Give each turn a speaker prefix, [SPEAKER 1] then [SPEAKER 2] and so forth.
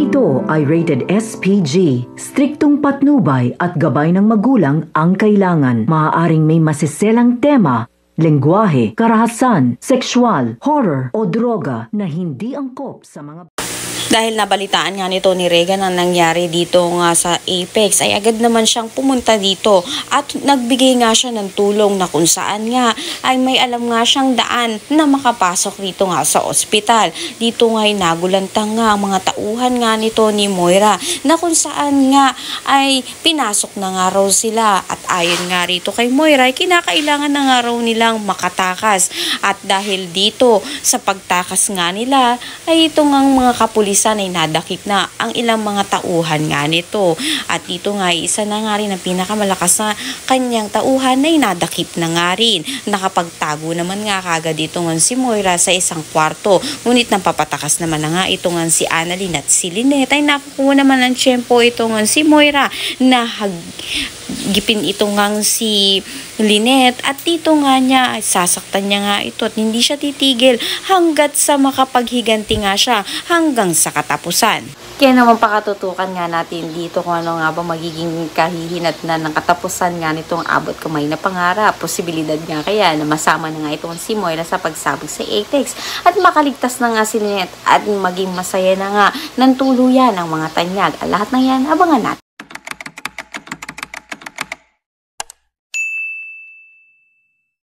[SPEAKER 1] ito ay rated SPG. Striktong patnubay at gabay ng magulang ang kailangan. Maaaring may masiselang tema, lengguwahe, karahasan, sexual, horror o droga na hindi angkop sa mga...
[SPEAKER 2] Dahil nabalitaan nga nito ni Regan ang nangyari dito nga sa Apex, ay agad naman siyang pumunta dito at nagbigay nga siya ng tulong na kung saan nga ay may alam nga siyang daan na makapasok dito nga sa ospital. Dito nga ay nagulantang nga ang mga tauhan nga nito ni Moira na kung saan nga ay pinasok na nga raw sila at ayon nga rito kay Moira ay kinakailangan na nga raw nilang makatakas at dahil dito sa pagtakas nga nila ay ito nga mga kapulisan ay nadakip na ang ilang mga tauhan nga nito. At dito nga isa na nga rin ang pinakamalakas na kanyang tauhan ay nadakip na nga rin. Nakapagtago naman nga kagad dito nga si Moira sa isang kwarto. Ngunit nang papatakas naman na nga ito nga si Annalyn at si Lynette ay nakukuha naman ng tiyempo ito nga si Moira na gipin ito nga si Lynette at dito nga niya sasaktan niya nga ito at hindi siya titigil hanggat sa makapaghiganti nga siya hanggang sa katapusan. Kaya naman pakatutukan nga natin dito kung ano nga ba magiging kahihinat na ng katapusan nga nitong abot kamay na pangarap. Posibilidad nga kaya na masama na nga itong si Moira sa pagsabog sa Apex at makaligtas na nga si Lynette at maging masaya na nga ng tuluyan ang mga tanyag. Lahat na yan abangan natin.